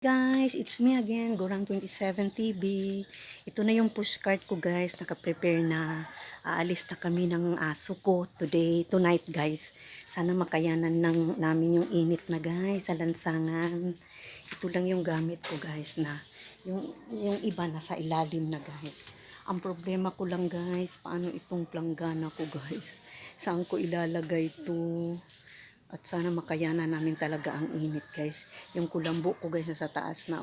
Guys, it's me again, Gorang27 TV. Ito na yung pushcart ko guys, naka-prepare na. Aalis na kami ng aso ko tonight guys. Sana makayanan namin yung init na guys sa lansangan. Ito lang yung gamit ko guys na yung iba nasa ilalim na guys. Ang problema ko lang guys, paano itong planggana ko guys? Saan ko ilalagay ito? At sana makayanan namin talaga ang init guys. Yung kulambo ko guys sa taas na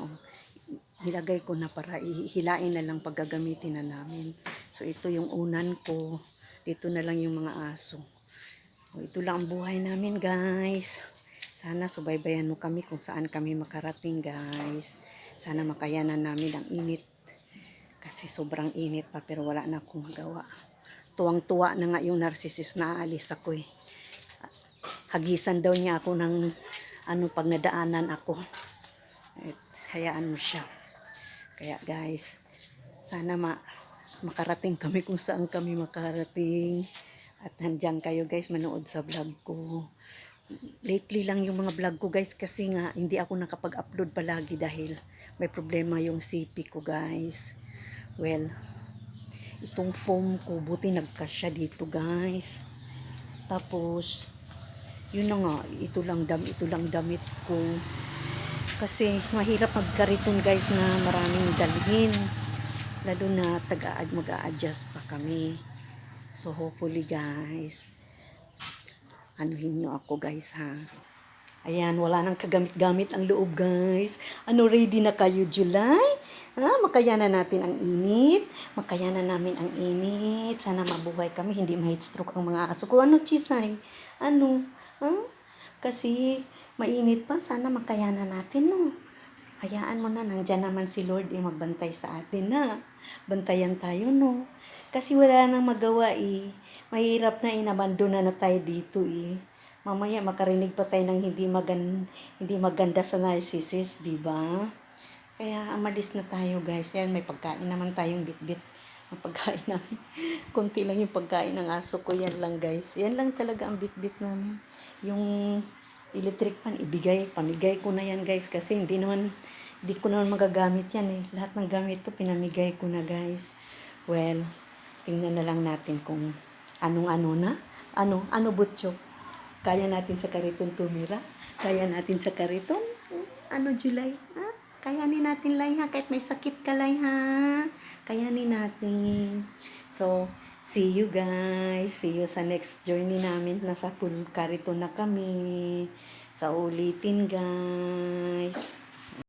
nilagay ko na para ihilain na lang paggagamitin na namin. So ito yung unan ko. Dito na lang yung mga aso. O, ito lang ang buhay namin guys. Sana subaybayan mo kami kung saan kami makarating guys. Sana makayanan namin ang init. Kasi sobrang init pa pero wala na akong magawa. Tuwang-tuwa na nga yung narcissist na aalis ako eh. Hagisan daw niya ako ng pag nadaanan ako. At hayaan mo siya. Kaya guys, sana makarating kami kung saan kami makarating. At nandiyan kayo guys manood sa vlog ko. Lately lang yung mga vlog ko guys kasi nga hindi ako nakapag-upload palagi dahil may problema yung CP ko guys. Well, itong foam ko buti nagkasya dito guys. Tapos yun na nga, ito lang damit ko. Kasi mahirap magkariton guys na maraming dalhin. Lalo na mag-a-adjust pa kami. So hopefully guys, anuhin nyo ako guys ha. Ayan, wala nang kagamit-gamit ang loob guys. Ready na kayo July? Makayanan natin ang init. Makayanan namin ang init. Sana mabuhay kami, hindi ma-heat stroke ang mga aso ko. Chisay? Kasi mainit pa, sana makayanan natin, no? Hayaan mo na, nandyan naman si Lord magbantay sa atin, na. Bantayan tayo, no? Kasi wala nang magawa, Mahirap na inabandona na tayo dito, Mamaya makarinig pa tayo ng hindi maganda sa narcissist, di ba? Kaya amalis na tayo, guys. Yan, may pagkain naman tayong bitbit. Ang pagkain namin. Konti lang yung pagkain ng aso ko. Yan lang guys. Yan lang talaga ang bitbit namin. Yung electric pan, pamigay ko na yan guys. Kasi hindi ko naman magagamit yan Lahat ng gamit ko, pinamigay ko na guys. Well, tingnan na lang natin kung anong-ano na. Ano butyo? Kaya natin sa kariton tumira? Kaya natin sa kariton? July? Kayanin natin lay ha, kahit may sakit ka lay ha. Kayanin natin. So, see you guys. See you sa next journey namin. Nasa Karito na kami. Sa ulitin guys.